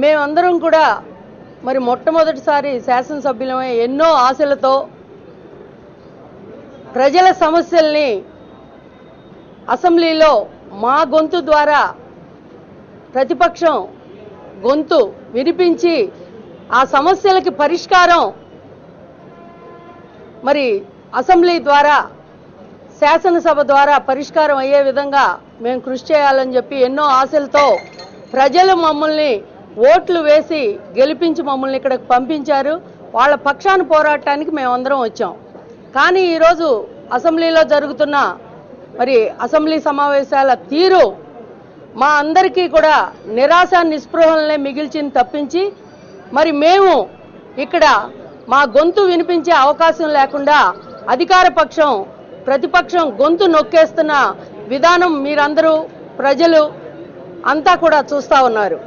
మేమందరం కూడా మరి మొట్టమొదటిసారి శాసనసభ్యులమై ఎన్నో ఆశలతో ప్రజల సమస్యల్ని అసెంబ్లీలో మా గొంతు ద్వారా ప్రతిపక్షం గొంతు వినిపించి ఆ సమస్యలకి పరిష్కారం మరి అసెంబ్లీ ద్వారా శాసనసభ ద్వారా పరిష్కారం అయ్యే విధంగా మేము కృషి చేయాలని చెప్పి ఎన్నో ఆశలతో ప్రజలు మమ్మల్ని ఓట్లు వేసి గెలిపించి మమ్మల్ని ఇక్కడికి పంపించారు. వాళ్ళ పక్షాన పోరాటానికి మేమందరం వచ్చాం. కానీ ఈరోజు అసెంబ్లీలో జరుగుతున్న మరి అసెంబ్లీ సమావేశాల తీరు మా అందరికీ కూడా నిరాశ నిస్పృహలనే మిగిల్చింది తప్పించి మరి మేము ఇక్కడ మా గొంతు వినిపించే అవకాశం లేకుండా అధికార పక్షం ప్రతిపక్షం గొంతు నొక్కేస్తున్న విధానం మీరందరూ ప్రజలు అంతా కూడా చూస్తూ ఉన్నారు.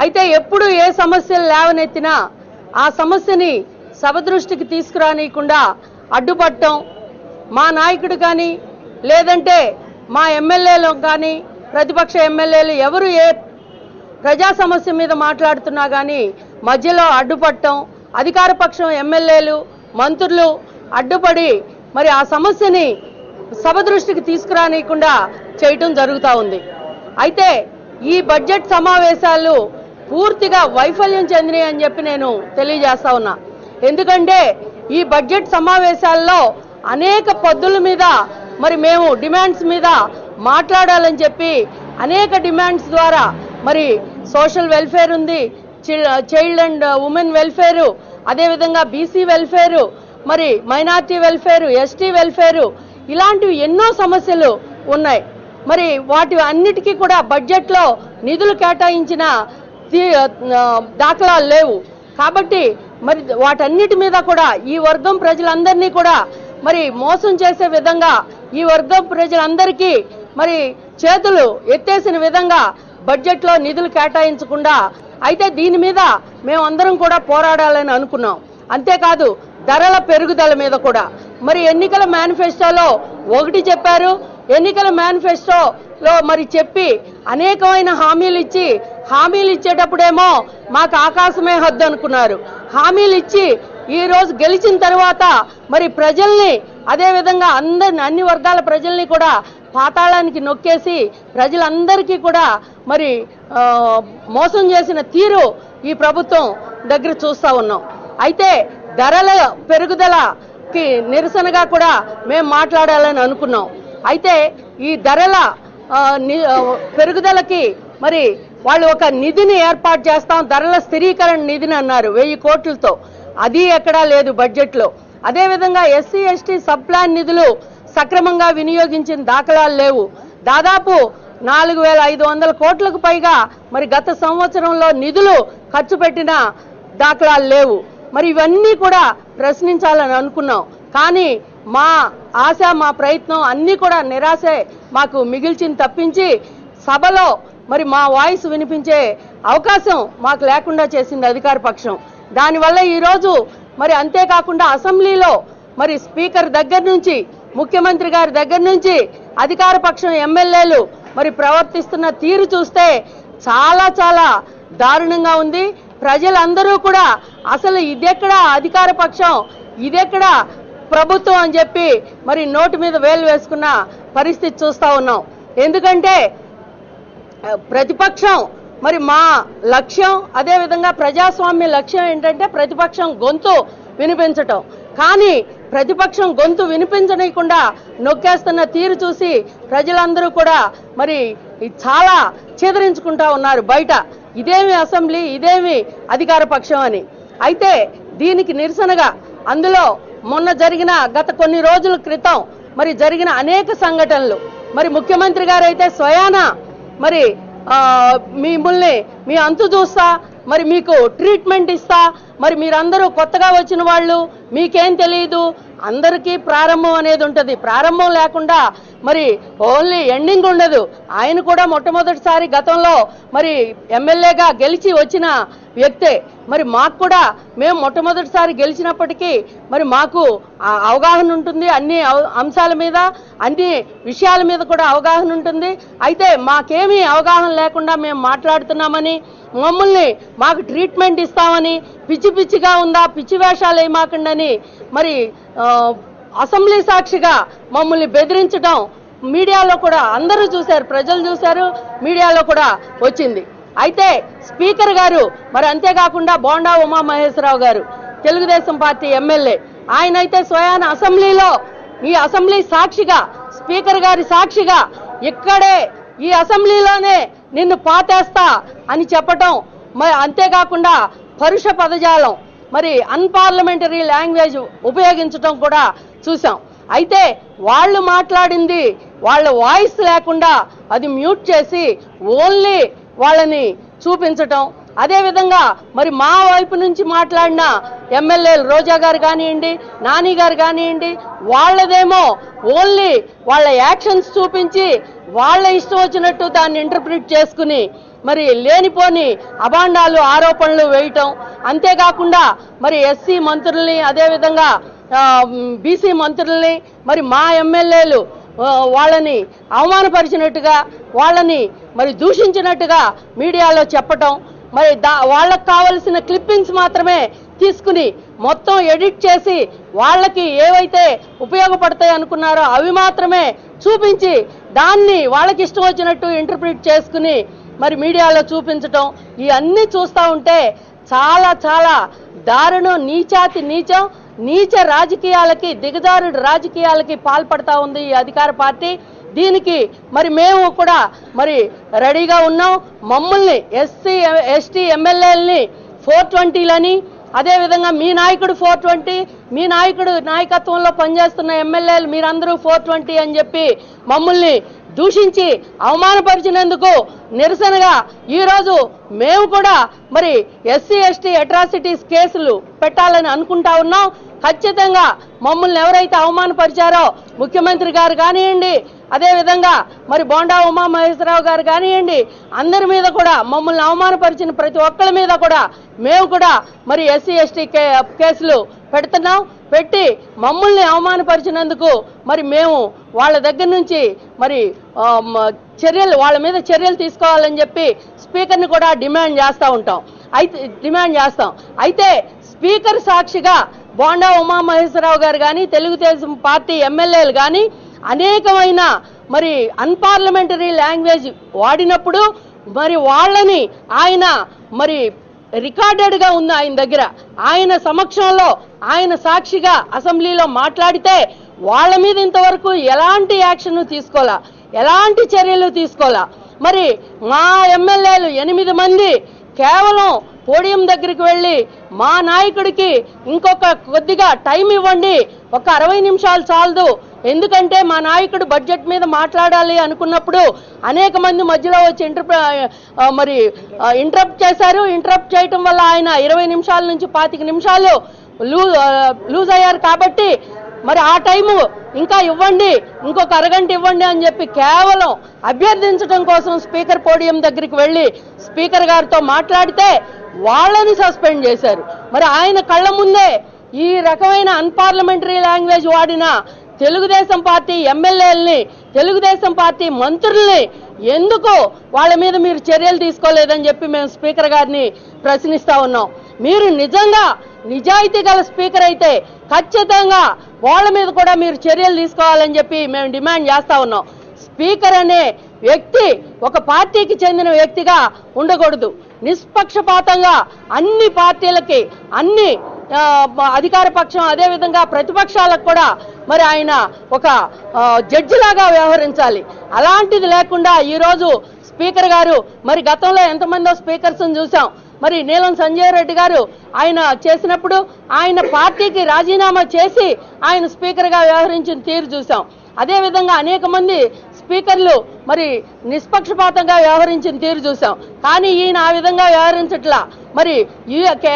అయితే ఎప్పుడు ఏ సమస్యలు లేవనెత్తినా ఆ సమస్యని సభ దృష్టికి తీసుకురానియకుండా అడ్డుపట్టడం, మా నాయకుడు కానీ లేదంటే మా ఎమ్మెల్యేలు కానీ ప్రతిపక్ష ఎమ్మెల్యేలు ఎవరు ఏ ప్రజా సమస్య మీద మాట్లాడుతున్నా కానీ మధ్యలో అడ్డుపట్టడం, అధికార పక్షం ఎమ్మెల్యేలు మంత్రులు అడ్డుపడి మరి ఆ సమస్యని సభ దృష్టికి తీసుకురానియకుండా చేయటం జరుగుతూ ఉంది. అయితే ఈ బడ్జెట్ సమావేశాలు పూర్తిగా వైఫల్యం చెందినాయి అని చెప్పి నేను తెలియజేస్తా ఉన్నా. ఎందుకంటే ఈ బడ్జెట్ సమావేశాల్లో అనేక పద్ధతుల మీద మరి మేము డిమాండ్స్ మీద మాట్లాడాలని చెప్పి అనేక డిమాండ్స్ ద్వారా మరి సోషల్ వెల్ఫేర్ ఉంది, చైల్డ్ అండ్ ఉమెన్ వెల్ఫేరు, అదేవిధంగా బీసీ వెల్ఫేరు, మరి మైనార్టీ వెల్ఫేరు, ఎస్టీ వెల్ఫేరు, ఇలాంటివి ఎన్నో సమస్యలు ఉన్నాయి. మరి వాటి అన్నిటికీ కూడా బడ్జెట్లో నిధులు కేటాయించిన దాఖలాలు లేవు. కాబట్టి మరి వాటన్నిటి మీద కూడా ఈ వర్గం ప్రజలందరినీ కూడా మరి మోసం చేసే విధంగా ఈ వర్గం ప్రజలందరికీ మరి చేతులు ఎత్తేసిన విధంగా బడ్జెట్లో నిధులు కేటాయించకుండా అయితే దీని మీద మేమందరం కూడా పోరాడాలని అనుకున్నాం. అంతేకాదు ధరల పెరుగుదల మీద కూడా మరి ఎన్నికల మేనిఫెస్టోలో ఒకటి చెప్పారు. ఎన్నికల మేనిఫెస్టోలో మరి చెప్పి అనేకమైన హామీలు ఇచ్చేటప్పుడేమో మాకు ఆకాశమే హద్దు అనుకున్నారు. హామీలు ఇచ్చి ఈ రోజు గెలిచిన తర్వాత మరి ప్రజల్ని అదేవిధంగా అన్ని వర్గాల ప్రజల్ని కూడా పాతాళానికి నొక్కేసి ప్రజలందరికీ కూడా మరి మోసం చేసిన తీరు ఈ ప్రభుత్వం దగ్గర చూస్తూ ఉన్నాం. అయితే ధరల పెరుగుదలకి నిరసనగా కూడా మేము మాట్లాడాలని అనుకున్నాం. అయితే ఈ ధరల పెరుగుదలకి మరి వాళ్ళు ఒక నిధిని ఏర్పాటు చేస్తాం, ధరల స్థిరీకరణ నిధిని అన్నారు 1000 కోట్లతో. అది ఎక్కడా లేదు బడ్జెట్లో. అదేవిధంగా ఎస్సీ ఎస్టీ సబ్ ప్లాన్ నిధులు సక్రమంగా వినియోగించిన దాఖలాలు లేవు. దాదాపు 4500 కోట్లకు పైగా మరి గత సంవత్సరంలో నిధులు ఖర్చు పెట్టిన దాఖలాలు లేవు. మరి ఇవన్నీ కూడా ప్రశ్నించాలని అనుకున్నాం. కానీ మా ఆశ మా ప్రయత్నం అన్నీ కూడా నిరాశే మాకు మిగిల్చింది తప్పించి సభలో మరి మా వాయిస్ వినిపించే అవకాశం మాకు లేకుండా చేసింది అధికార పక్షం. దానివల్ల ఈరోజు మరి అంతేకాకుండా అసెంబ్లీలో మరి స్పీకర్ దగ్గర నుంచి ముఖ్యమంత్రి గారి దగ్గర నుంచి అధికార పక్షం ఎమ్మెల్యేలు మరి ప్రవర్తిస్తున్న తీరు చూస్తే చాలా చాలా దారుణంగా ఉంది. ప్రజలందరూ కూడా అసలు ఇదెక్కడా అధికార పక్షం, ఇదెక్కడా ప్రభుత్వం అని చెప్పి మరి నోటి మీద వేలు వేసుకున్న పరిస్థితి చూస్తా ఉన్నాం. ఎందుకంటే ప్రతిపక్షం మరి మా లక్ష్యం అదేవిధంగా ప్రజాస్వామ్య లక్ష్యం ఏంటంటే ప్రతిపక్షం గొంతు వినిపించటం. కానీ ప్రతిపక్షం గొంతు వినిపించనీయకుండా నొక్కేస్తున్న తీరు చూసి ప్రజలందరూ కూడా మరి చాలా చేదరించుకుంటా ఉన్నారు బయట. ఇదేమి అసెంబ్లీ, ఇదేమి అధికార పక్షం అని. అయితే దీనికి నిరసనగా అందులో మొన్న జరిగిన గత కొన్ని రోజుల క్రితం మరి జరిగిన అనేక సంఘటనలు మరి ముఖ్యమంత్రి గారు అయితే స్వయాన మరి మిమ్మల్ని మీ అంతు చూస్తా, మరి మీకు ట్రీట్మెంట్ ఇస్తా, మరి మీరందరూ కొత్తగా వచ్చిన వాళ్ళు మీకేం తెలియదు, అందరికీ ప్రారంభం అనేది ఉంటుంది, ప్రారంభం లేకుండా మరి ఓన్లీ ఎండింగ్ ఉండదు. ఆయన కూడా మొట్టమొదటిసారి గతంలో మరి ఎమ్మెల్యేగా గెలిచి వచ్చిన వ్యక్తే. మరి మాకు కూడా మేము మొట్టమొదటిసారి గెలిచినప్పటికీ మరి మాకు అవగాహన ఉంటుంది, అన్ని అంశాల మీద అన్ని విషయాల మీద కూడా అవగాహన ఉంటుంది. అయితే మాకేమీ అవగాహన లేకుండా మేము మాట్లాడుతున్నామని, మమ్మల్ని మాకు ట్రీట్మెంట్ ఇస్తామని, పిచ్చి పిచ్చిగా ఉందా, పిచ్చి వేషాలు వేయమాకండని మరి అసెంబ్లీ సాక్షిగా మమ్మల్ని బెదిరించడం మీడియాలో కూడా అందరూ చూశారు, ప్రజలు చూశారు, మీడియాలో కూడా వచ్చింది. అయితే స్పీకర్ గారు మరి అంతేకాకుండా బోండా ఉమామహేశ్వరరావు గారు తెలుగుదేశం పార్టీ ఎమ్మెల్యే, ఆయన అయితే స్వయాన అసెంబ్లీలో ఈ అసెంబ్లీ సాక్షిగా స్పీకర్ గారి సాక్షిగా ఇక్కడే ఈ అసెంబ్లీలోనే నిన్ను పాతేస్తా అని చెప్పటం, మరి అంతేకాకుండా పరుష పదజాలం మరి అన్పార్లమెంటరీ లాంగ్వేజ్ ఉపయోగించడం కూడా చూసాం. అయితే వాళ్ళు మాట్లాడింది వాళ్ళ వాయిస్ లేకుండా అది మ్యూట్ చేసి ఓన్లీ వాళ్ళని చూపించటం, అదేవిధంగా మరి మా వైపు నుంచి మాట్లాడిన ఎమ్మెల్యేలు రోజా గారు కానివ్వండి, నాని గారు కానివ్వండి, వాళ్ళదేమో ఓన్లీ వాళ్ళ యాక్షన్స్ చూపించి వాళ్ళ ఇష్టం వచ్చినట్టు దాన్ని ఇంటర్ప్రిట్ చేసుకుని మరి లేనిపోని అభాండాలు ఆరోపణలు వేయటం, అంతేకాకుండా మరి ఎస్సీ మంత్రుల్ని అదేవిధంగా బీసీ మంత్రుల్ని మరి మా ఎమ్మెల్యేలు వాళ్ళని అవమానపరిచినట్టుగా వాళ్ళని మరి దూషించినట్టుగా మీడియాలో చెప్పటం, మరి వాళ్ళకు కావలసిన క్లిప్పింగ్స్ మాత్రమే తీసుకుని మొత్తం ఎడిట్ చేసి వాళ్ళకి ఏవైతే ఉపయోగపడతాయి అనుకున్నారో అవి మాత్రమే చూపించి దాన్ని వాళ్ళకి ఇష్టం వచ్చినట్టు ఇంటర్ప్రిట్ చేసుకుని మరి మీడియాలో చూపించటం, ఇవన్నీ చూస్తూ ఉంటే చాలా చాలా దారుణం, నీచాతి నీచం, నీచ రాజకీయాలకి దిగజారుడు రాజకీయాలకి పాల్పడతా ఉంది ఈ అధికార పార్టీ. దీనికి మరి మేము కూడా మరి రెడీగా ఉన్నాం. మమ్మల్ని ఎస్సీ ఎస్టీ ఎమ్మెల్యేలని 420లని, అదేవిధంగా మీ నాయకుడు 420, మీ నాయకుడు నాయకత్వంలో పనిచేస్తున్న ఎమ్మెల్యేలు మీరందరూ 420 అని చెప్పి మమ్మల్ని దూషించి అవమానపరిచినందుకు నిరసనగా ఈరోజు మేము కూడా మరి ఎస్సీ ఎస్టీ అట్రాసిటీస్ కేసులు పెట్టాలని అనుకుంటా ఉన్నాం. ఖచ్చితంగా మమ్మల్ని ఎవరైతే అవమానపరిచారో ముఖ్యమంత్రి గారు కానివ్వండి, అదేవిధంగా మరి బోండా ఉమామహేశ్వరరావు గారు కానివ్వండి, అందరి మీద కూడా మమ్మల్ని అవమానపరిచిన ప్రతి ఒక్కరి మీద కూడా మేము కూడా మరి ఎస్సీ ఎస్టీ కేసులు పెడుతున్నాం. పెట్టి మమ్మల్ని అవమానపరిచినందుకు మరి మేము వాళ్ళ దగ్గర నుంచి మరి వాళ్ళ మీద చర్యలు తీసుకోవాలని చెప్పి స్పీకర్ని కూడా డిమాండ్ చేస్తాం. అయితే స్పీకర్ సాక్షిగా బోండా ఉమామహేశ్వరరావు గారు కానీ, తెలుగుదేశం పార్టీ ఎమ్మెల్యేలు కానీ అనేకమైన మరి అన్పార్లమెంటరీ లాంగ్వేజ్ వాడినప్పుడు మరి వాళ్ళని ఆయన మరి రికార్డెడ్ గా ఉంది ఆయన దగ్గర, ఆయన సమక్షంలో ఆయన సాక్షిగా అసెంబ్లీలో మాట్లాడితే వాళ్ళ మీద ఇంతవరకు ఎలాంటి యాక్షన్ తీసుకోవాలా, ఎలాంటి చర్యలు తీసుకోవాలా. మరి మా ఎమ్మెల్యేలు 8 మంది కేవలం పోడియం దగ్గరికి వెళ్ళి మా నాయకుడికి ఇంకొక కొద్దిగా టైం ఇవ్వండి, ఒక 60 నిమిషాలు చాలదు, ఎందుకంటే మా నాయకుడు బడ్జెట్ మీద మాట్లాడాలి అనుకున్నప్పుడు అనేక మంది మధ్యలో వచ్చి ఇంటరప్ట్ చేశారు. ఇంటరప్ట్ చేయటం వల్ల ఆయన 20 నిమిషాల నుంచి 25 నిమిషాలు లూజ్ అయ్యారు. కాబట్టి మరి ఆ టైము ఇంకా ఇవ్వండి, ఇంకొక అరగంట ఇవ్వండి అని చెప్పి కేవలం అభ్యర్థించడం కోసం స్పీకర్ పోడియం దగ్గరికి వెళ్ళి స్పీకర్ గారితో మాట్లాడితే వాళ్ళని సస్పెండ్ చేశారు. మరి ఆయన కళ్ళ ముందే ఈ రకమైన అన్పార్లమెంటరీ లాంగ్వేజ్ వాడిన తెలుగుదేశం పార్టీ ఎమ్మెల్యేలని, తెలుగుదేశం పార్టీ మంత్రుల్ని ఎందుకు వాళ్ళ మీద మీరు చర్యలు తీసుకోలేదని చెప్పి మేము స్పీకర్ గారిని ప్రశ్నిస్తా ఉన్నాం. మీరు నిజంగా నిజాయితీ గల స్పీకర్ అయితే ఖచ్చితంగా వాళ్ళ మీద కూడా మీరు చర్యలు తీసుకోవాలని చెప్పి మేము డిమాండ్ చేస్తా ఉన్నాం. స్పీకర్ అనే వ్యక్తి ఒక పార్టీకి చెందిన వ్యక్తిగా ఉండకూడదు. నిష్పక్షపాతంగా అన్ని పార్టీలకి, అన్ని అధికార పక్షం అదేవిధంగా ప్రతిపక్షాలకు కూడా మరి ఆయన ఒక జడ్జిలాగా వ్యవహరించాలి. అలాంటిది లేకుండా ఈరోజు స్పీకర్ గారు మరి గతంలో ఎంతమందో స్పీకర్స్ చూసాం. మరి నీలం సంజయ్ రెడ్డి గారు ఆయన చేసినప్పుడు ఆయన పార్టీకి రాజీనామా చేసి ఆయన స్పీకర్గా వ్యవహరించిన తీరు చూసాం. అదేవిధంగా అనేక మంది స్పీకర్లు మరి నిష్పక్షపాతంగా వ్యవహరించిన తీరు చూసాం. కానీ ఈయన ఆ విధంగా వ్యవహరించట్లా. మరి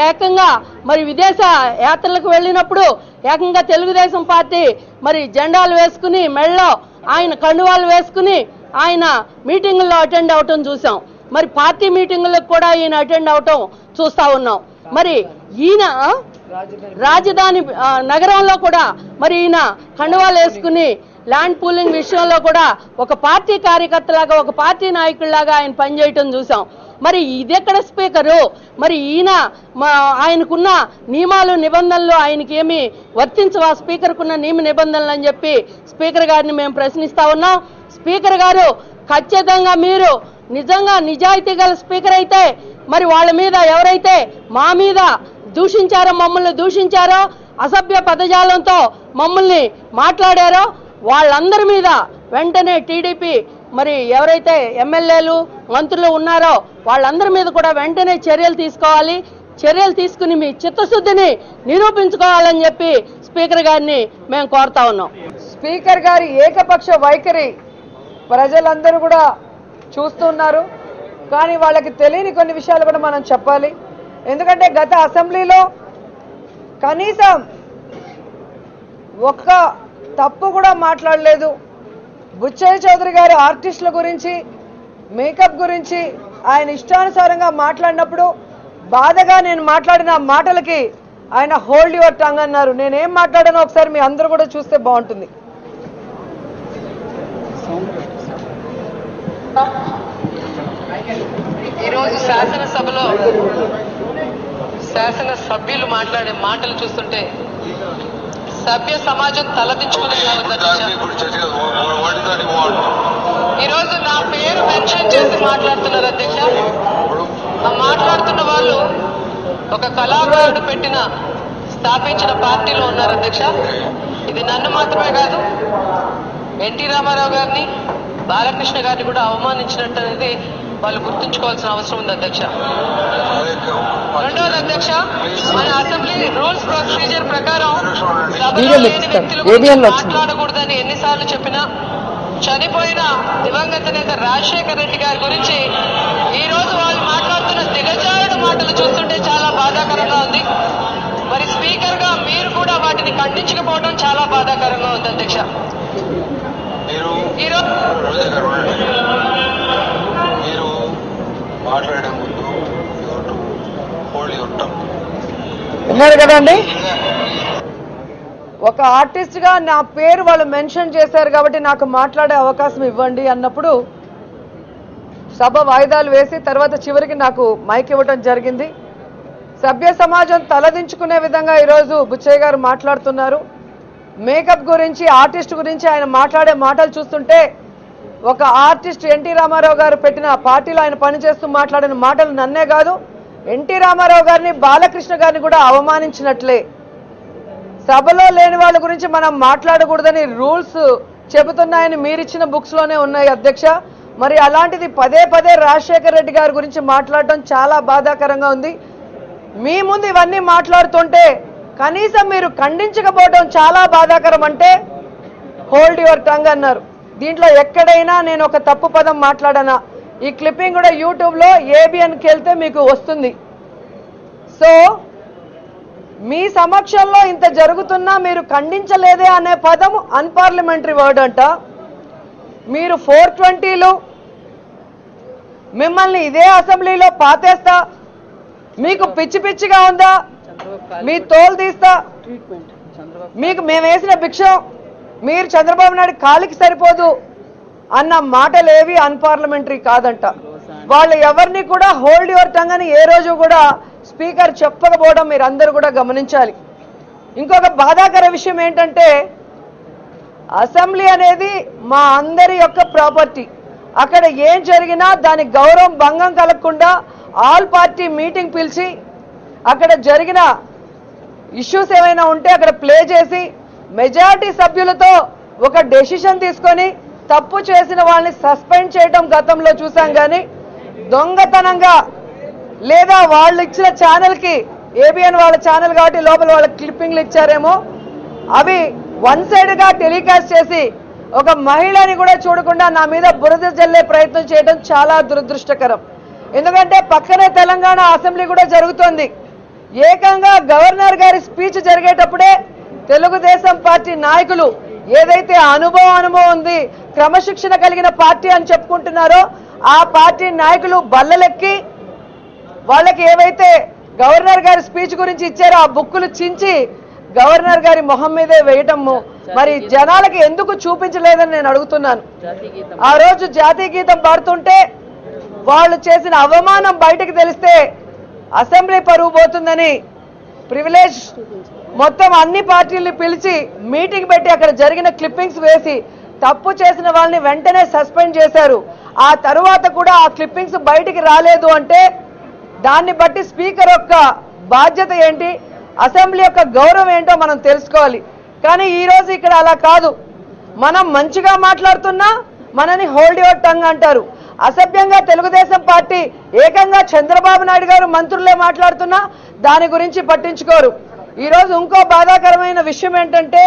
ఏకంగా మరి విదేశ యాత్రలకు వెళ్ళినప్పుడు ఏకంగా తెలుగుదేశం పార్టీ మరి జెండాలు వేసుకుని మెళ్ళలో ఆయన కండువాలు వేసుకుని ఆయన మీటింగుల్లో అటెండ్ అవటం చూసాం. మరి పార్టీ మీటింగులకు కూడా ఈయన అటెండ్ అవటం చూస్తా ఉన్నాం. మరి ఈయన రాజధాని నగరంలో కూడా మరి ఈయన కండువాలు వేసుకుని ల్యాండ్ పూలింగ్ విషయంలో కూడా ఒక పార్టీ కార్యకర్తలాగా ఒక పార్టీ నాయకుల్లాగా ఆయన పనిచేయటం చూసాం. మరి ఇదెక్కడ స్పీకరు? మరి ఈయన ఆయనకున్న నియమాలు నిబంధనలు ఆయనకి ఏమి వర్తించవా? స్పీకర్కున్న నియమ నిబంధనలు అని చెప్పి స్పీకర్ గారిని మేము ప్రశ్నిస్తా ఉన్నాం. స్పీకర్ గారు ఖచ్చితంగా మీరు నిజంగా నిజాయితీ గల స్పీకర్ అయితే మరి వాళ్ళ మీద ఎవరైతే మా మీద దూషించారో, మమ్మల్ని దూషించారో, అసభ్య పదజాలంతో మమ్మల్ని మాట్లాడారో వాళ్ళందరి మీద వెంటనే టీడీపీ మరి ఎవరైతే ఎమ్మెల్యేలు మంత్రులు ఉన్నారో వాళ్ళందరి మీద కూడా వెంటనే చర్యలు తీసుకోవాలి. చర్యలు తీసుకుని మీ చిత్తశుద్ధిని నిరూపించుకోవాలని చెప్పి స్పీకర్ గారిని మేము కోరుతా ఉన్నాం. స్పీకర్ గారి ఏకపక్ష వైఖరి ప్రజలందరూ కూడా చూస్తున్నారు. కానీ వాళ్ళకి తెలియని కొన్ని విషయాలు కూడా మనం చెప్పాలి. ఎందుకంటే గత అసెంబ్లీలో కనీసం ఒక్క తప్పు కూడా మాట్లాడలేదు. బుచ్చయ్య చౌదరి గారు ఆర్టిస్టుల గురించి, మేకప్ గురించి ఆయన ఇష్టానుసారంగా మాట్లాడినప్పుడు బాధగా నేను మాట్లాడిన మాటలకి ఆయన హోల్డ్ యువర్ టంగ్ అన్నారు. నేనేం మాట్లాడానో ఒకసారి మీ అందరూ కూడా చూస్తే బాగుంటుంది. ఈరోజు శాసనసభలో శాసనసభ్యులు మాట్లాడే మాటలు చూస్తుంటే సభ్య సమాజం తలదించుకుని ఈరోజు నా పేరు మెన్షన్ చేసి మాట్లాడుతున్నారు అధ్యక్ష. ఆ మాట్లాడుతున్న వాళ్ళు ఒక కళాకారుడు స్థాపించిన పార్టీలో ఉన్నారు అధ్యక్ష. ఇది నన్ను మాత్రమే కాదు, ఎన్టీ రామారావు గారిని, బాలకృష్ణ గారిని కూడా అవమానించినట్టు అనేది వాళ్ళు గుర్తుంచుకోవాల్సిన అవసరం ఉంది అధ్యక్ష. రెండవది అధ్యక్ష, మన అసెంబ్లీ రూల్స్ ప్రొసీజర్ ప్రకారం సభలో లేని వ్యక్తులు మాట్లాడకూడదని ఎన్నిసార్లు చెప్పినా చనిపోయిన దివంగత నేత రాజశేఖర రెడ్డి గారి గురించి ఈ రోజు వాళ్ళు మాట్లాడుతున్న దిగజారుడు మాటలు చూస్తుంటే చాలా బాధాకరంగా ఉంది. మరి స్పీకర్ గా మీరు కూడా వాటిని ఖండించకపోవడం చాలా బాధాకరంగా ఉంది అధ్యక్ష. విన్నారు కదండి, ఒక ఆర్టిస్ట్ గా నా పేరు వాళ్ళు మెన్షన్ చేశారు కాబట్టి నాకు మాట్లాడే అవకాశం ఇవ్వండి అన్నప్పుడు సభ వాయిదాలు వేసి తర్వాత చివరికి నాకు మైక్ ఇవ్వడం జరిగింది. సభ్య సమాజం తలదించుకునే విధంగా ఈరోజు బుచ్చయ్య గారు మాట్లాడుతున్నారు. మేకప్ గురించి, ఆర్టిస్ట్ గురించి ఆయన మాట్లాడే మాటలు చూస్తుంటే ఒక ఆర్టిస్ట్ ఎన్టీ రామారావు గారు పెట్టిన పార్టీలో ఆయన పనిచేస్తూ మాట్లాడిన మాటలు నన్నే కాదు ఎన్టీ రామారావు గారిని, బాలకృష్ణ గారిని కూడా అవమానించినట్లే. సభలో లేని వాళ్ళ గురించి మనం మాట్లాడకూడదని రూల్స్ చెబుతున్నాయని మీరిచ్చిన బుక్స్ లోనే ఉన్నాయి అధ్యక్ష. మరి అలాంటిది పదే పదే రాజశేఖర రెడ్డి గారి గురించి మాట్లాడటం చాలా బాధాకరంగా ఉంది. మీ ముందు ఇవన్నీ మాట్లాడుతుంటే కనీసం మీరు ఖండించకపోవడం చాలా బాధాకరం. అంటే హోల్డ్ యువర్ టంగ్ అన్నారు. దీంట్లో ఎక్కడైనా నేను ఒక తప్పు పదం మాట్లాడానా? ఈ క్లిప్పింగ్ కూడా యూట్యూబ్లో ఏబిఎన్కి వెళ్తే మీకు వస్తుంది. సో మీ సమక్షంలో ఇంత జరుగుతున్నా మీరు ఖండించలేదే అనే పదం అన్పార్లమెంటరీ వర్డ్ అంట. మీరు 420లు మిమ్మల్ని ఇదే అసెంబ్లీలో పాతేస్తా, మీకు పిచ్చి పిచ్చిగా ఉందా, మీ తోలు తీస్తా, మీకు మేము వేసిన భిక్షం మీరు చంద్రబాబు నాయుడు కాలికి సరిపోదు అన్న మాటలేవి అన్పార్లమెంటరీ కాదంట. వాళ్ళు ఎవరిని కూడా హోల్డ్ యువర్ టంగ్ అని ఏ రోజు కూడా స్పీకర్ చెప్పకపోవడం మీరు అందరూ కూడా గమనించాలి. ఇంకొక బాధాకర విషయం ఏంటంటే అసెంబ్లీ అనేది మా అందరి యొక్క ప్రాపర్టీ. అక్కడ ఏం జరిగినా దాని గౌరవం భంగం కలగకుండా ఆల్ పార్టీ మీటింగ్ పిలిచి అక్కడ జరిగిన ఇష్యూస్ ఏమైనా ఉంటే అక్కడ ప్లే చేసి మెజారిటీ సభ్యులతో ఒక డెసిషన్ తీసుకొని తప్పు చేసిన వాళ్ళని సస్పెండ్ చేయడం గతంలో చూసాం. కానీ దొంగతనంగా లేదా వాళ్ళు ఇచ్చిన ఛానల్కి, ఏబిఎన్ వాళ్ళ ఛానల్ కాబట్టి లోపల వాళ్ళ క్లిప్పింగ్లు ఇచ్చారేమో, అవి వన్ సైడ్గా టెలికాస్ట్ చేసి ఒక మహిళని కూడా చూడకుండా నా మీద బురద జల్లే ప్రయత్నం చేయడం చాలా దురదృష్టకరం. ఎందుకంటే పక్కనే తెలంగాణ అసెంబ్లీ కూడా జరుగుతోంది. ఏకంగా గవర్నర్ గారి స్పీచ్ జరిగేటప్పుడే తెలుగుదేశం పార్టీ నాయకులు ఏదైతే అనుభవం ఉంది, క్రమశిక్షణ కలిగిన పార్టీ అని చెప్పుకుంటున్నారో ఆ పార్టీ నాయకులు బల్లలెక్కి వాళ్ళకి ఏవైతే గవర్నర్ గారి స్పీచ్ గురించి ఇచ్చారు, ఆ బుక్కులు చించి గవర్నర్ గారి మొహం మీదే వేయటము మరి జనాలకి ఎందుకు చూపించలేదని నేను అడుగుతున్నాను. ఆ రోజు జాతీయ గీతం పాడుతుంటే వాళ్ళు చేసిన అవమానం బయటకు తెలిస్తే అసెంబ్లీ పరువు పోతుందని ప్రివిలేజ్ మొత్తం అన్ని పార్టీల్ని పిలిచి మీటింగ్ పెట్టి అక్కడ జరిగిన క్లిప్పింగ్స్ వేసి తప్పు చేసిన వాళ్ళని వెంటనే సస్పెండ్ చేశారు. ఆ తరువాత కూడా ఆ క్లిప్పింగ్స్ బయటికి రాలేదు అంటే దాన్ని బట్టి స్పీకర్ యొక్క బాధ్యత ఏంటి, అసెంబ్లీ యొక్క గౌరవం ఏంటో మనం తెలుసుకోవాలి. కానీ ఈ రోజు ఇక్కడ అలా కాదు. మనం మంచిగా మాట్లాడుతున్నా మనని హోల్డ్ యువర్ టంగ్ అంటారు. అసభ్యంగా తెలుగుదేశం పార్టీ ఏకంగా చంద్రబాబు నాయుడు గారు మంత్రులే మాట్లాడుతున్నా దాని గురించి పట్టించుకోరు. ఈ రోజు ఇంకో బాధాకరమైన విషయం ఏంటంటే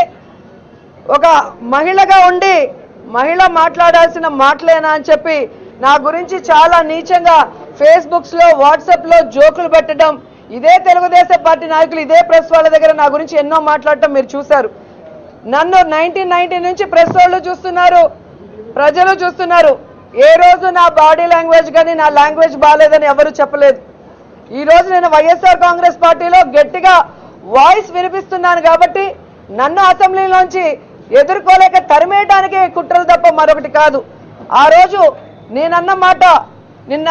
ఒక మహిళగా ఉండి మహిళ మాట్లాడాల్సిన మాటలేనా అని చెప్పి నా గురించి చాలా నీచంగా ఫేస్బుక్స్ లో వాట్సాప్ లో జోకులు పెట్టడం, ఇదే తెలుగుదేశం పార్టీ నాయకులు ఇదే ప్రెస్ వాళ్ళ దగ్గర నా గురించి ఎన్నో మాట్లాడటం మీరు చూశారు. నన్ను 1990 నుంచి ప్రెస్ వాళ్ళు చూస్తున్నారు, ప్రజలు చూస్తున్నారు. ఏ రోజు నా బాడీ లాంగ్వేజ్ కానీ నా లాంగ్వేజ్ బాగాలేదని ఎవరు చెప్పలేదు. ఈ రోజు నేను వైఎస్ఆర్ కాంగ్రెస్ పార్టీలో గట్టిగా వాయిస్ వినిపిస్తున్నాను కాబట్టి నన్ను అసెంబ్లీలోంచి ఎదుర్కోలేక తరిమేయడానికే కుట్రలు తప్ప మరొకటి కాదు. ఆ రోజు నేనన్న మాట నిన్న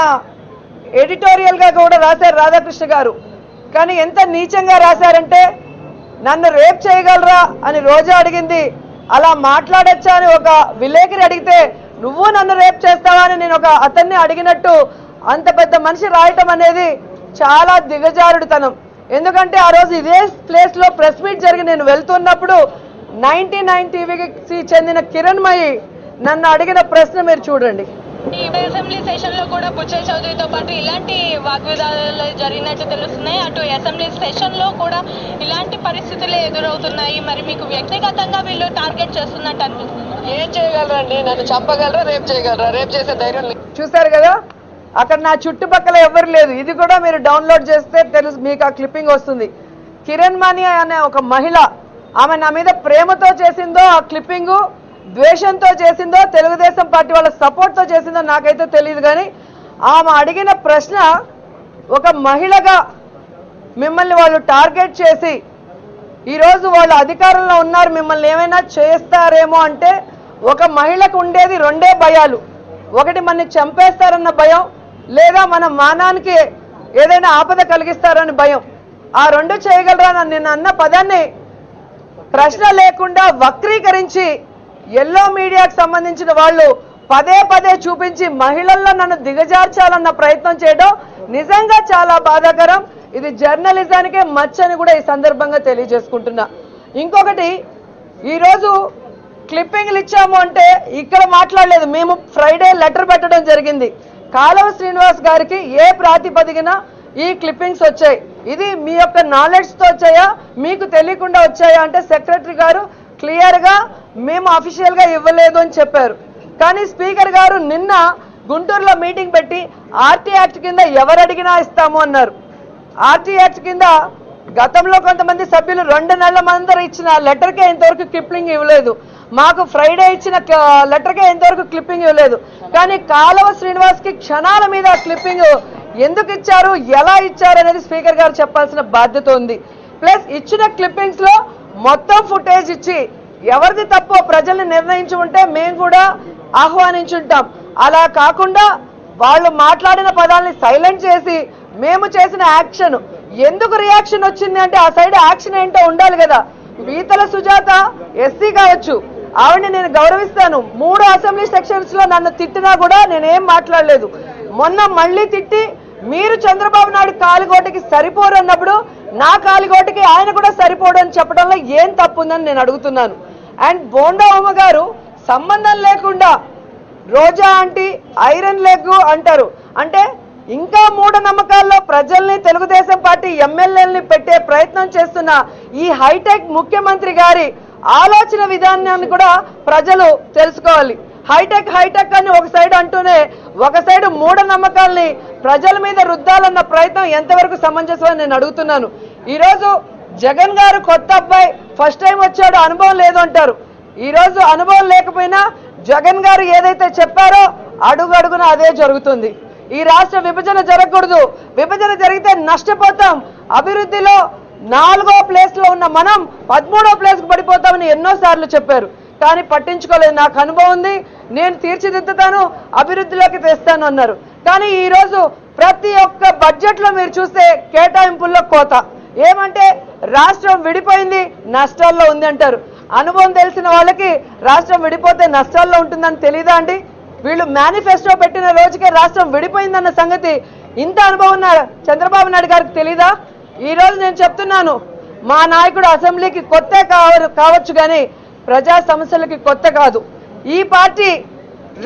ఎడిటోరియల్ గా కూడా రాశారు రాధాకృష్ణ గారు. కానీ ఎంత నీచంగా రాశారంటే నన్ను రేప్ చేయగలరా అని రోజా అడిగింది, అలా మాట్లాడచ్చా అని ఒక విలేకరి అడిగితే నువ్వు నన్ను రేప్ చేస్తావా అని నేను ఒక అతన్ని అడిగినట్టు అంత పెద్ద మనిషి రాయటం అనేది చాలా దిగజారుడుతనం. ఎందుకంటే ఆ రోజు ఇదే ప్లేస్ లో ప్రెస్ మీట్ జరిగి నేను వెళ్తున్నప్పుడు 99 టీవీకి చెందిన కిరణ్మయి నన్ను అడిగిన ప్రశ్న మీరు చూడండి. ఈ అసెంబ్లీ సెషన్ లో కూడా బుచ్చయ్య చౌదరితో పాటు ఇలాంటి వాగ్వివాదాలు జరిగినట్టు తెలుస్తున్నాయి. అటు అసెంబ్లీ సెషన్ లో కూడా ఇలాంటి పరిస్థితులే ఎదురవుతున్నాయి. మరి మీకు వ్యక్తిగతంగా వీళ్ళు టార్గెట్ చేస్తున్నట్టు అనిపిస్తుంది. ఏం చేయగలరండి? నన్ను చంపగలరా, రేప్ చేయగలరా? రేప్ చేసే ధైర్యం లేదు. చూసారు కదా, అక్కడ నా చుట్టుపక్కల ఎవరు లేదు. ఇది కూడా మీరు డౌన్లోడ్ చేస్తే తెలుసు, మీకు ఆ క్లిప్పింగ్ వస్తుంది. కిరణ్మణి అనే ఒక మహిళ, ఆమె నా మీద ప్రేమతో చేసిందో ఆ క్లిప్పింగు, ద్వేషంతో చేసిందో తెలుగుదేశం పార్టీ వాళ్ళ సపోర్ట్ తో చేసిందో నాకైతే తెలియదు. కానీ ఆమె అడిగిన ప్రశ్న, ఒక మహిళగా మిమ్మల్ని వాళ్ళు టార్గెట్ చేసి ఈరోజు వాళ్ళు అధికారంలో ఉన్నారు, మిమ్మల్ని ఏమైనా చేస్తారేమో అంటే ఒక మహిళకు ఉండేది రెండే భయాలు. ఒకటి మనని చంపేస్తారన్న భయం, లేదా మన మానానికి ఏదైనా ఆపద కలిగిస్తారని భయం. ఆ రెండు చేయగలరా? నిన్న అన్న పదాన్ని ప్రశ్న లేకుండా వక్రీకరించి ఎల్లో మీడియాకు సంబంధించిన వాళ్ళు పదే పదే చూపించి మహిళల్లో నన్ను దిగజార్చాలన్న ప్రయత్నం చేయడం నిజంగా చాలా బాధాకరం. ఇది జర్నలిజానికే మచ్చని కూడా ఈ సందర్భంగా తెలియజేసుకుంటున్నా. ఇంకొకటి, ఈరోజు క్లిప్పింగ్లు ఇచ్చాము అంటే ఇక్కడ మాట్లాడలేదు. మేము ఫ్రైడే లెటర్ పెట్టడం జరిగింది. కాలువ శ్రీనివాస్ గారికి ఏ ప్రాతిపదికన ఈ క్లిప్పింగ్స్ వచ్చాయి, ఇది మీ యొక్క నాలెడ్జ్ తో వచ్చాయా, మీకు తెలియకుండా వచ్చాయా అంటే సెక్రటరీ గారు క్లియర్ గా మేము అఫీషియల్ గా ఇవ్వలేదు అని చెప్పారు. కానీ స్పీకర్ గారు నిన్న గుంటూరులో మీటింగ్ పెట్టి ఆర్టీ యాక్ట్ కింద ఎవరు అడిగినా ఇస్తాము అన్నారు. ఆర్టీ యాక్ట్ కింద గతంలో కొంతమంది సభ్యులు 2 నెలల మందర ఇచ్చిన లెటర్కే ఇంతవరకు క్లిప్పింగ్ ఇవ్వలేదు. మాకు ఫ్రైడే ఇచ్చిన లెటర్కే ఇంతవరకు క్లిప్పింగ్ ఇవ్వలేదు. కానీ కాలువ శ్రీనివాస్ కి క్షణాల మీద క్లిప్పింగ్ ఎందుకు ఇచ్చారు, ఎలా ఇచ్చారు అనేది స్పీకర్ గారు చెప్పాల్సిన బాధ్యత ఉంది. ప్లస్ ఇచ్చిన క్లిప్పింగ్స్ లో మొత్తం ఫుటేజ్ ఇచ్చి ఎవరిది తప్పో ప్రజల్ని నిర్ణయించి ఉంటే మేము కూడా ఆహ్వానించుంటాం. అలా కాకుండా వాళ్ళు మాట్లాడిన పదాలని సైలెంట్ చేసి మేము చేసిన యాక్షన్ ఎందుకు రియాక్షన్ వచ్చింది అంటే ఆ సైడ్ యాక్షన్ ఏంటో ఉండాలి కదా. పీతల సుజాత ఎస్సీ కావచ్చు, ఆవిడని నేను గౌరవిస్తాను. 3 అసెంబ్లీ సెక్షన్స్ లో నన్ను తిట్టినా కూడా నేనేం మాట్లాడలేదు. మొన్న మళ్ళీ తిట్టి మీరు చంద్రబాబు నాయుడు కాలిగోటికి సరిపోరు అన్నప్పుడు నా కాలిగోటికి ఆయన కూడా సరిపోడు అని చెప్పడంలో ఏం తప్పుందని నేను అడుగుతున్నాను. అండ్ బోండా ఉమ్మ గారు సంబంధం లేకుండా రోజా ఆంటీ ఐరన్ లెగ్ అంటారు. అంటే ఇంకా మూఢనమ్మకాల్లో ప్రజల్ని తెలుగుదేశం పార్టీ ఎమ్మెల్యేలని పెట్టే ప్రయత్నం చేస్తున్న ఈ హైటెక్ ముఖ్యమంత్రి గారి ఆలోచన విధానాన్ని కూడా ప్రజలు తెలుసుకోవాలి. హైటెక్ హైటెక్ అని ఒక సైడ్ అంటూనే ఒక సైడ్ మూఢనమ్మకాల్ని ప్రజల మీద రుద్దాలన్న ప్రయత్నం ఎంతవరకు సమంజసం అని నేను అడుగుతున్నాను. ఈరోజు జగన్ గారు కొత్త అబ్బాయి, ఫస్ట్ టైం వచ్చాడు, అనుభవం లేదు అంటారు. ఈరోజు అనుభవం లేకపోయినా జగన్ గారు ఏదైతే చెప్పారో అడుగు అడుగున అదే జరుగుతుంది. ఈ రాష్ట్ర విభజన జరగకూడదు, విభజన జరిగితే నష్టపోతాం, అభివృద్ధిలో 4వ ప్లేస్ లో ఉన్న మనం 13వ ప్లేస్ కు పడిపోతామని ఎన్నోసార్లు చెప్పారు. కానీ పట్టించుకోలేదు. నాకు అనుభవం ఉంది, నేను తీర్చిదిద్దుతాను, అభివృద్ధిలోకి తెస్తాను అన్నారు. కానీ ఈ రోజు ప్రతి ఒక్క బడ్జెట్ లో మీరు చూస్తే కేటాయింపుల్లో కోత. ఏమంటే రాష్ట్రం విడిపోయింది, నష్టాల్లో ఉంది అంటారు. అనుభవం తెలిసిన వాళ్ళకి రాష్ట్రం విడిపోతే నష్టాల్లో ఉంటుందని తెలీదా అండి? వీళ్ళు మేనిఫెస్టో పెట్టిన రోజుకే రాష్ట్రం విడిపోయిందన్న సంగతి ఇంత అనుభవం ఉన్న చంద్రబాబు నాయుడు గారికి తెలీదా? ఈ రోజు నేను చెప్తున్నాను, మా నాయకుడు అసెంబ్లీకి కొత్త కావచ్చు కానీ ప్రజా సమస్యలకి కొత్త కాదు. ఈ పార్టీ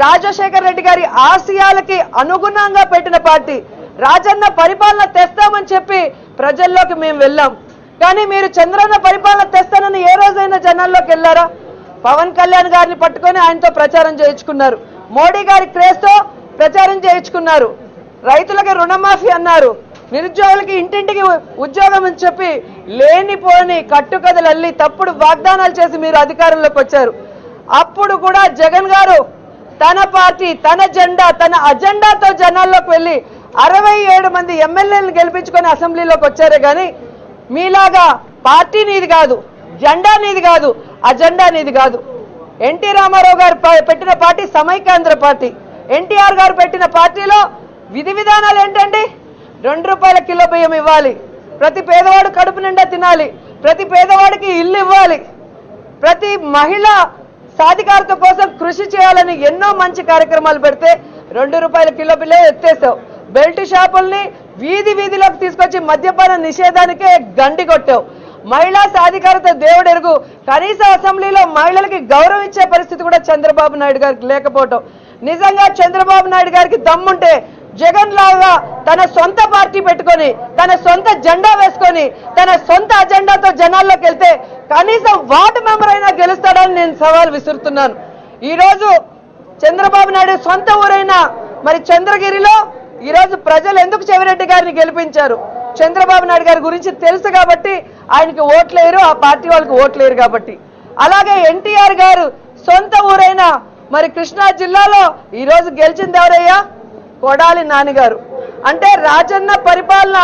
రాజశేఖర్ రెడ్డి గారి ఆశయాలకి అనుగుణంగా పెట్టిన పార్టీ. రాజన్న పరిపాలన తెస్తామని చెప్పి ప్రజల్లోకి మేము వెళ్ళాం. కానీ మీరు చంద్రన్న పరిపాలన తెస్తానని ఏ రోజైనా జనాల్లోకి వెళ్ళారా? పవన్ కళ్యాణ్ గారిని పట్టుకొని ఆయనతో ప్రచారం చేయించుకున్నారు, మోడీ గారి క్రేజ్తో ప్రచారం చేయించుకున్నారు, రైతులకి రుణమాఫీ అన్నారు, నిరుద్యోగులకి ఇంటింటికి ఉద్యోగం అని చెప్పి లేనిపోని కట్టుకథలు అల్లి తప్పుడు వాగ్దానాలు చేసి మీరు అధికారంలోకి వచ్చారు. అప్పుడు కూడా జగన్ గారు తన పార్టీ, తన జెండా, తన అజెండాతో జనాల్లోకి వెళ్ళి 67 మంది ఎమ్మెల్యేలను గెలిపించుకొని అసెంబ్లీలోకి వచ్చారే కానీ మీలాగా పార్టీ నీది కాదు, జెండా నీది కాదు, అజెండా నీది కాదు. ఎన్టీ రామారావు గారు పెట్టిన పార్టీ సమైక్యాంధ్ర పార్టీ. ఎన్టీఆర్ గారు పెట్టిన పార్టీలో విధి విధానాలు ఏంటండి? 2 రూపాయల కిలో బియ్యం ఇవ్వాలి, ప్రతి పేదవాడు కడుపు నిండా తినాలి, ప్రతి పేదవాడికి ఇల్లు ఇవ్వాలి, ప్రతి మహిళ సాధికారత కోసం కృషి చేయాలని ఎన్నో మంచి కార్యక్రమాలు పెడితే 2 రూపాయల కిలో బియ్యం ఎత్తేసావు. బెల్ట్ షాపుల్ని వీధిలోకి తీసుకొచ్చి మద్యపాన నిషేధానికే గండి కొట్టావు. మహిళా సాధికారత దేవుడెరుగు, కనీస అసెంబ్లీలో మహిళలకి గౌరవం ఇచ్చే పరిస్థితి కూడా చంద్రబాబు నాయుడు గారికి లేకపోవటం. నిజంగా చంద్రబాబు నాయుడు గారికి దమ్ముంటే జగన్ లాగా తన సొంత పార్టీ పెట్టుకొని, తన సొంత జెండా వేసుకొని, తన సొంత అజెండాతో జనాల్లోకి వెళ్తే కనీసం వార్డు మెంబర్ అయినా గెలుస్తాడని నేను సవాల్ విసురుతున్నాను. ఈ రోజు చంద్రబాబు నాయుడు సొంత ఊరైన మరి చంద్రగిరిలో ఈ రోజు ప్రజలు ఎందుకు చెవిరెడ్డి గారిని గెలిపించారు? చంద్రబాబు నాయుడు గారి గురించి తెలుసు కాబట్టి ఆయనకి ఓట్లేరు, ఆ పార్టీ వాళ్ళకి ఓట్లేరు కాబట్టి. అలాగే ఎన్టీఆర్ గారు సొంత ఊరైన మరి కృష్ణా జిల్లాలో ఈ రోజు గెలిచింది ఎవరయ్యా? కొడాలి నాన్నగారు. అంటే రాజన్న పరిపాలన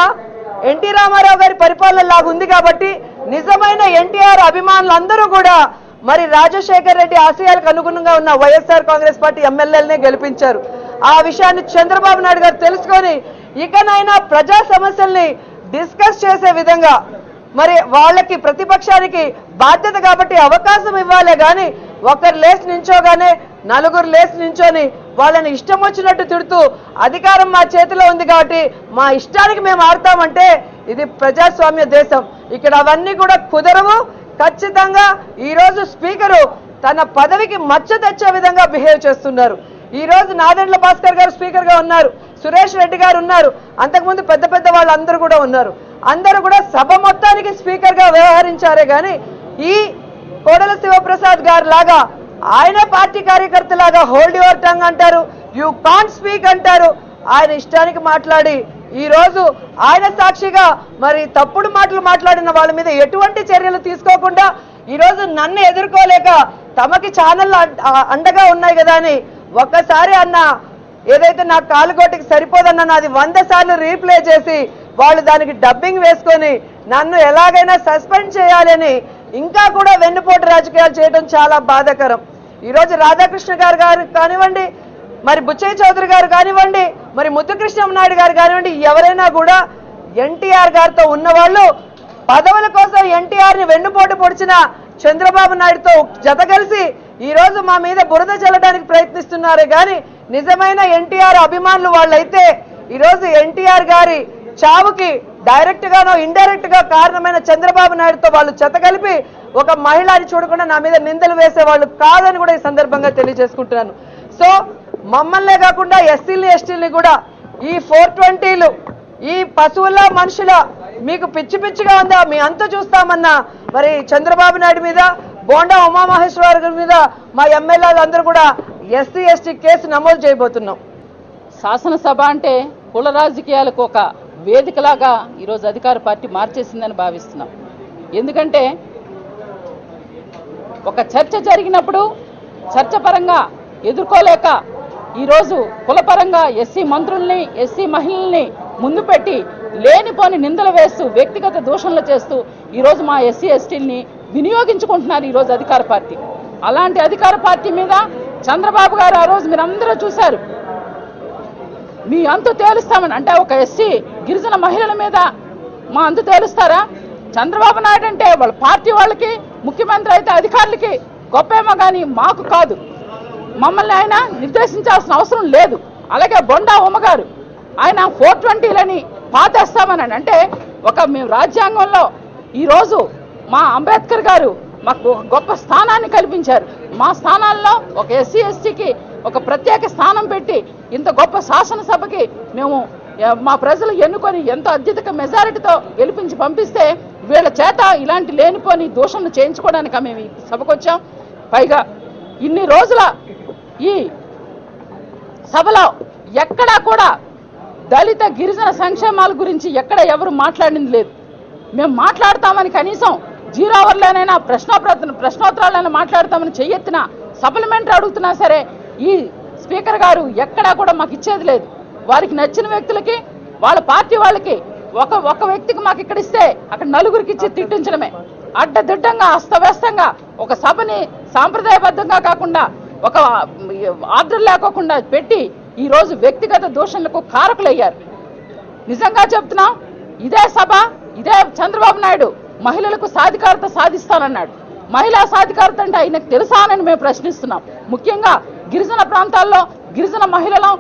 ఎన్టీ రామారావు గారి పరిపాలన లాగా ఉంది కాబట్టి నిజమైన ఎన్టీఆర్ అభిమానులందరూ కూడా మరి రాజశేఖర్ రెడ్డి ఆశయాలకు అనుగుణంగా ఉన్న వైఎస్ఆర్ కాంగ్రెస్ పార్టీ ఎమ్మెల్యేలనే గెలిపించారు. ఆ విషయాన్ని చంద్రబాబు నాయుడు గారు తెలుసుకొని ఇకనైనా ప్రజా సమస్యల్ని డిస్కస్ చేసే విధంగా మరి వాళ్ళకి ప్రతిపక్షానికి బాధ్యత కాబట్టి అవకాశం ఇవ్వాలే గాని ఒకరు లేచి నించోగానే 4 లేచి నించొని వాళ్ళని ఇష్టం వచ్చినట్టు తిడుతూ అధికారం మా చేతిలో ఉంది కాబట్టి మా ఇష్టానికి మేము ఆడతామంటే ఇది ప్రజాస్వామ్య దేశం. ఇక్కడ అవన్నీ కూడా కుదరవు. ఖచ్చితంగా ఈ రోజు స్పీకరు తన పదవికి మచ్చ తెచ్చే విధంగా బిహేవ్ చేస్తున్నారు. ఈ రోజు నాదెండ్ల భాస్కర్ గారు స్పీకర్ గా ఉన్నారు, సురేష్ రెడ్డి గారు ఉన్నారు, అంతకుముందు పెద్ద వాళ్ళందరూ కూడా ఉన్నారు. అందరూ కూడా సభ మొత్తానికి స్పీకర్ గా వ్యవహరించారే గాని ఈ కోడెల శివప్రసాద్ గారు లాగా ఆయన పార్టీ కార్యకర్త లాగా హోల్డ్ యువర్ టంగ్ అంటారు, యూ కాంట్ స్పీక్ అంటారు. ఆయన ఇష్టానికి మాట్లాడి ఈ రోజు ఆయన సాక్షిగా మరి తప్పుడు మాటలు మాట్లాడిన వాళ్ళ మీద ఎటువంటి చర్యలు తీసుకోకుండా ఈ రోజు నన్ను ఎదుర్కోలేక తమకి ఛానల్ అండగా ఉన్నాయి కదా అని ఒక్కసారి అన్న ఏదైతే నా కాలుగోటికి సరిపోదన్న నాది 100 సార్లు రీప్లే చేసి వాళ్ళు దానికి డబ్బింగ్ వేసుకొని నన్ను ఎలాగైనా సస్పెండ్ చేయాలని ఇంకా కూడా వెన్నుపోటు రాజకీయాలు చేయడం చాలా బాధాకరం. ఈరోజు రాధాకృష్ణ గారు కానివ్వండి, మరి బుచ్చయ్య చౌదరి గారు కానివ్వండి, మరి ముద్దుకృష్ణనాయుడు గారు కానివ్వండి, ఎవరైనా కూడా ఎన్టీఆర్ గారితో ఉన్నవాళ్ళు పదవుల కోసం ఎన్టీఆర్ ని వెన్నుపోటు పొడిచిన చంద్రబాబు నాయుడుతో జత కలిసి ఈ రోజు మా మీద బురద చల్లడానికి ప్రయత్నిస్తున్నారే గాని నిజమైన ఎన్టీఆర్ అభిమానులు వాళ్ళైతే ఈ రోజు ఎన్టీఆర్ గారి చావుకి డైరెక్ట్ గానో ఇండైరెక్ట్ గా కారణమైన చంద్రబాబు నాయుడుతో వాళ్ళు జత కలిపి ఒక మహిళని చూడకుండా నా మీద నిందలు వేసేవాళ్ళు కాదని కూడా ఈ సందర్భంగా తెలియజేసుకుంటున్నాను. సో మమ్మల్నే కాకుండా ఎస్సీలని ఎస్టీలని కూడా ఈ 420లు ఈ పశువుల మనుషుల మీకు పిచ్చిగా ఉందా మీ అంత చూస్తామన్నా మరి చంద్రబాబు నాయుడు మీద బోండా ఉమామహేశ్వర గారి మీద మా ఎమ్మెల్యేలు అందరూ కూడా ఎస్సీ ఎస్టీ కేసు నమోదు చేయబోతున్నాం. శాసనసభ అంటే కుల రాజకీయాలకు ఒక వేదికలాగా ఈరోజు అధికార పార్టీ మార్చేసిందని భావిస్తున్నాం. ఎందుకంటే ఒక చర్చ జరిగినప్పుడు చర్చ పరంగా ఎదుర్కోలేక ఈరోజు కులపరంగా ఎస్సీ మంత్రుల్ని ఎస్సీ మహిళల్ని ముందు పెట్టి లేనిపోని నిందలు వేస్తూ వ్యక్తిగత దూషణలు చేస్తూ ఈరోజు మా ఎస్సీ ఎస్టీల్ని వినియోగించుకుంటున్నారు ఈరోజు అధికార పార్టీ. అలాంటి అధికార పార్టీ మీద చంద్రబాబు గారు ఆ రోజు మీరందరూ చూశారు, మీ అంతు తేలుస్తామని అంటే ఒక ఎస్సీ గిరిజన మహిళల మీద మా అంతు తేలుస్తారా? చంద్రబాబు నాయుడు అంటే వాళ్ళ పార్టీ వాళ్ళకి, ముఖ్యమంత్రి అయితే అధికారులకి గొప్పేమో కానీ మాకు కాదు. మమ్మల్ని ఆయన నిర్దేశించాల్సిన అవసరం లేదు. అలాగే బొండా ఉమ్మగారు ఆయన 420లని పాతేస్తామని అంటే మేము రాజ్యాంగంలో ఈరోజు మా అంబేద్కర్ గారు మాకు ఒక గొప్ప స్థానాన్ని కల్పించారు. మా స్థానాల్లో ఒక ఎస్సీ ఎస్టీకి ఒక ప్రత్యేక స్థానం పెట్టి ఇంత గొప్ప శాసనసభకి మేము మా ప్రజలు ఎన్నుకొని ఎంతో అత్యధిక మెజారిటీతో గెలిపించి పంపిస్తే వీళ్ళ చేత ఇలాంటి లేనిపోని దూషణలు చేయించుకోవడానికి మేము ఈ సభకు వచ్చాం. పైగా ఇన్ని రోజుల ఈ సభలో ఎక్కడా కూడా దళిత గిరిజన సంక్షేమాల గురించి ఎక్కడ ఎవరు మాట్లాడింది లేదు. మేము మాట్లాడతామని కనీసం 0 అవర్లోనైనా ప్రశ్నోత్తరాలైనా మాట్లాడతామని చెయ్యెత్తిన సప్లిమెంటరీ అడుగుతున్నా సరే ఈ స్పీకర్ గారు ఎక్కడా కూడా మాకు ఇచ్చేది లేదు. వారికి నచ్చిన వ్యక్తులకి వాళ్ళ పార్టీ వాళ్ళకి ఒక వ్యక్తికి మాకు ఇక్కడ ఇస్తే అక్కడ నలుగురికి ఇచ్చి తిట్టించడమే. అడ్డదిడ్డంగా అస్తవ్యస్తంగా ఒక సభని సాంప్రదాయబద్ధంగా కాకుండా ఒక ఆర్డర్ లేకోకుండా పెట్టి ఈ రోజు వ్యక్తిగత దూషణలకు కారకులయ్యారు. నిజంగా చెప్తున్నాం, ఇదే సభ ఇదే చంద్రబాబు నాయుడు మహిళలకు సాధికారత సాధిస్తానన్నాడు. మహిళా సాధికారత అంటే ఆయనకు తెలుసా అని మేము ప్రశ్నిస్తున్నాం. ముఖ్యంగా గిరిజన ప్రాంతాల్లో గిరిజన మహిళలం,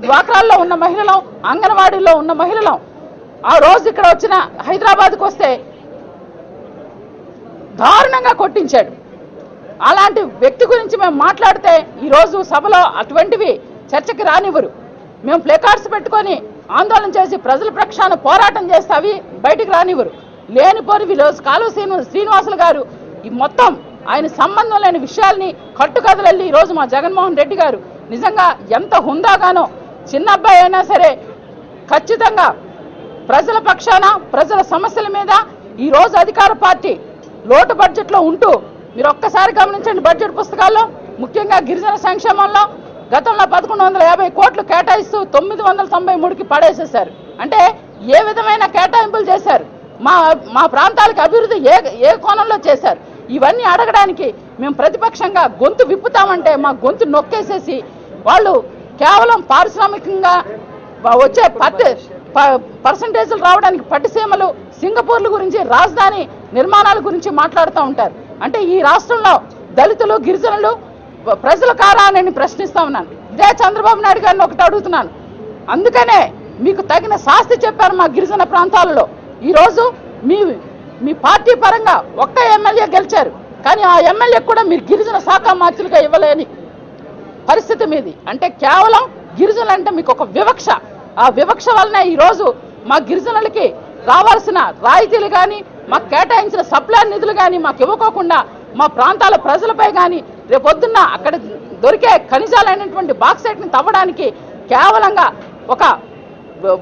డ్వాక్రాల్లో ఉన్న మహిళలం, అంగన్వాడీలో ఉన్న మహిళలం ఆ రోజు ఇక్కడ వచ్చిన హైదరాబాద్కు వస్తే దారుణంగా కొట్టించాడు. అలాంటి వ్యక్తి గురించి మేము మాట్లాడితే ఈరోజు సభలో అటువంటివి చర్చకి రానివ్వరు. మేము ప్లేకార్డ్స్ పెట్టుకొని ఆందోళన చేసి ప్రజల పక్షాన పోరాటం చేస్తే అవి బయటికి రానివ్వరు. లేనిపోని ఈరోజు కాలువ శ్రీనివాసులు గారు ఈ మొత్తం ఆయన సంబంధం లేని విషయాల్ని కట్టుకథలెళ్ళి ఈరోజు మా జగన్మోహన్ రెడ్డి గారు నిజంగా ఎంత హుందాగానో, చిన్న అబ్బాయి అయినా సరే ఖచ్చితంగా ప్రజల పక్షాన ప్రజల సమస్యల మీద ఈరోజు అధికార పార్టీ లోటు బడ్జెట్లో ఉంటూ మీరు ఒక్కసారి గమనించండి. బడ్జెట్ పుస్తకాల్లో ముఖ్యంగా గిరిజన సంక్షేమంలో గతంలో 1150 కోట్లు కేటాయిస్తూ 993కి పడేసేశారు. అంటే ఏ విధమైన కేటాయింపులు చేశారు? మా ప్రాంతాలకు అభివృద్ధి ఏ కోణంలో చేశారు? ఇవన్నీ అడగడానికి మేము ప్రతిపక్షంగా గొంతు విప్పుతామంటే మా గొంతు నొక్కేసేసి వాళ్ళు కేవలం పారిశ్రామికంగా వచ్చే పర్సంటేజ్లు రావడానికి పట్టిసీమలు, సింగపూర్ల గురించి, రాజధాని నిర్మాణాల గురించి మాట్లాడుతూ ఉంటారు. అంటే ఈ రాష్ట్రంలో దళితులు గిరిజనులు ప్రజల కారా అని ప్రశ్నిస్తా ఉన్నాను. ఇదే చంద్రబాబు నాయుడు గారిని ఒకటి అడుగుతున్నాను. అందుకనే మీకు తగిన శాస్తి చెప్పారు మా గిరిజన ప్రాంతాలలో. ఈరోజు మీ పార్టీ పరంగా ఒక్క ఎమ్మెల్యే గెలిచారు, కానీ ఆ ఎమ్మెల్యే కూడా మీరు గిరిజన శాఖ మంత్రులుగా ఇవ్వలేని పరిస్థితి మీది. అంటే కేవలం గిరిజనులు అంటే మీకు ఒక వివక్ష. ఆ వివక్ష వలన ఈరోజు మా గిరిజనులకి రావాల్సిన రాయితీలు కానీ, మాకు కేటాయించిన సప్లై నిధులు కానీ మాకు ఇవ్వకోకుండా మా ప్రాంతాల ప్రజలపై కానీ రేపొద్దున్న అక్కడ దొరికే ఖనిజాలైనటువంటి బాక్సైట్ని తవ్వడానికి కేవలంగా ఒక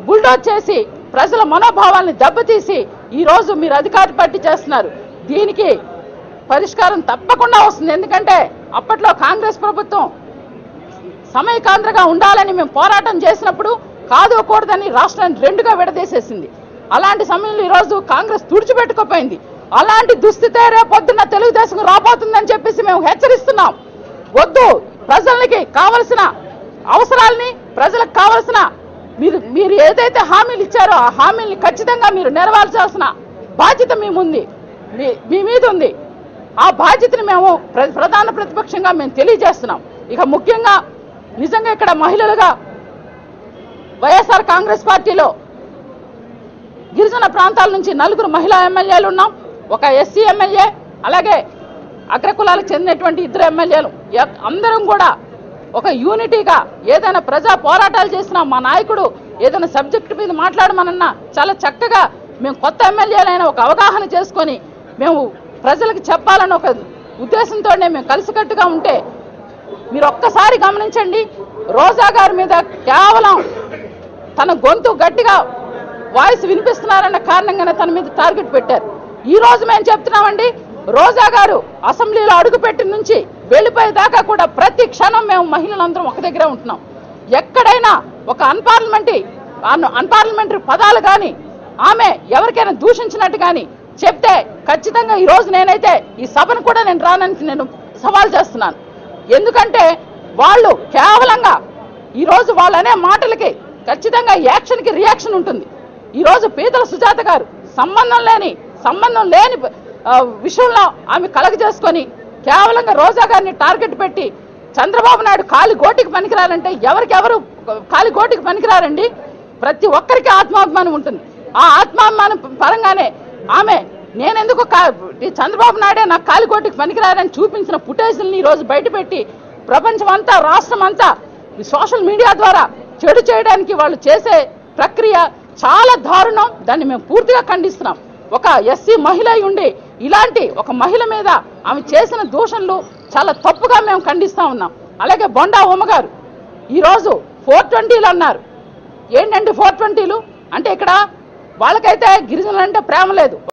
బుల్డోజ్ చేసి ప్రజల మనోభావాల్ని దెబ్బతీసి ఈరోజు మీరు అధికార పార్టీ చేస్తున్నారు. దీనికి పరిష్కారం తప్పకుండా వస్తుంది. ఎందుకంటే అప్పట్లో కాంగ్రెస్ ప్రభుత్వం సమయకాంధ్రగా ఉండాలని మేము పోరాటం చేసినప్పుడు కాదుకూడదని రాష్ట్రాన్ని 2గా విడదీసేసింది. అలాంటి సమయంలో ఈరోజు కాంగ్రెస్ తుడిచిపెట్టుకోపోయింది. అలాంటి దుస్థితే రేపొద్దున్న తెలుగుదేశం రాబోతుందని చెప్పేసి మేము హెచ్చరిస్తున్నాం. వద్దు, ప్రజలకి కావలసిన అవసరాలని, ప్రజలకు కావలసిన మీరు ఏదైతే హామీలు ఇచ్చారో ఆ హామీల్ని ఖచ్చితంగా మీరు నెరవేర్చాల్సిన బాధ్యత మీ మీద ఉంది. ఆ బాధ్యతని మేము ప్రధాన ప్రతిపక్షంగా మేము తెలియజేస్తున్నాం. ఇక ముఖ్యంగా నిజంగా ఇక్కడ మహిళలుగా వైఎస్ఆర్ కాంగ్రెస్ పార్టీలో గిరిజన ప్రాంతాల నుంచి 4 మహిళా ఎమ్మెల్యేలు ఉన్నాం, ఒక ఎస్సీ ఎమ్మెల్యే, అలాగే అగ్రకులాలకు చెందినటువంటి 2 ఎమ్మెల్యేలు. అందరం కూడా ఒక యూనిటీగా ఏదైనా ప్రజా పోరాటాలు చేసినా మా నాయకుడు ఏదైనా సబ్జెక్టు మీద మాట్లాడమనన్నా చాలా చక్కగా మేము కొత్త ఎమ్మెల్యేలైన ఒక అవగాహన చేసుకొని మేము ప్రజలకు చెప్పాలని ఒక ఉద్దేశంతోనే మేము కలిసికట్టుగా ఉంటే మీరు ఒక్కసారి గమనించండి. రోజా గారి మీద కేవలం తన గొంతు గట్టిగా వాయిస్ వినిపిస్తున్నారన్న కారణంగానే తన మీద టార్గెట్ పెట్టారు. ఈ రోజు మేము చెప్తున్నామండి, రోజా గారు అసెంబ్లీలో అడుగుపెట్టిన నుంచి వెళ్ళిపోయేదాకా కూడా ప్రతి క్షణం మేము మహిళలందరం ఒక దగ్గరే ఉంటున్నాం. ఎక్కడైనా ఒక అన్పార్లమెంటరీ పదాలు కానీ ఆమె ఎవరికైనా దూషించినట్టు కానీ చెప్తే ఖచ్చితంగా ఈ రోజు నేనైతే ఈ సభను కూడా నేను రానని నేను సవాల్ చేస్తున్నాను. ఎందుకంటే వాళ్ళు కేవలంగా ఈరోజు వాళ్ళనే మాటలకి ఖచ్చితంగా యాక్షన్కి రియాక్షన్ ఉంటుంది. ఈరోజు పీతల సుజాత గారు సంబంధం లేని విషయంలో ఆమె కలగజేసుకొని కేవలంగా రోజా గారిని టార్గెట్ పెట్టి చంద్రబాబు నాయుడు కాలి గోటికి పనికిరారంటే ఎవరు కాలి గోటికి పనికిరారండి. ప్రతి ఒక్కరికి ఆత్మాభిమానం ఉంటుంది. ఆ ఆత్మాభిమానం పరంగానే ఆమె నేనెందుకు చంద్రబాబు నాయుడే నాకు కాలి గోటికి పనికిరారని చూపించిన ఫుటేజ్ని ఈరోజు బయటపెట్టి ప్రపంచం అంతా రాష్ట్రం అంతా సోషల్ మీడియా ద్వారా చెడు చేయడానికి వాళ్ళు చేసే ప్రక్రియ చాలా దారుణం. దాన్ని మేము పూర్తిగా ఖండిస్తున్నాం. ఒక ఎస్సీ మహిళ ఉండి ఇలాంటి ఒక మహిళ మీద ఆమె చేసిన దూషణలు చాలా తప్పుగా మేము ఖండిస్తా ఉన్నాం. అలాగే బొండా ఉమ్మ గారు ఈరోజు 420లు అన్నారు. ఏంటంటే 420లు అంటే ఇక్కడ వాళ్ళకైతే గిరిజనులంటే ప్రేమ లేదు.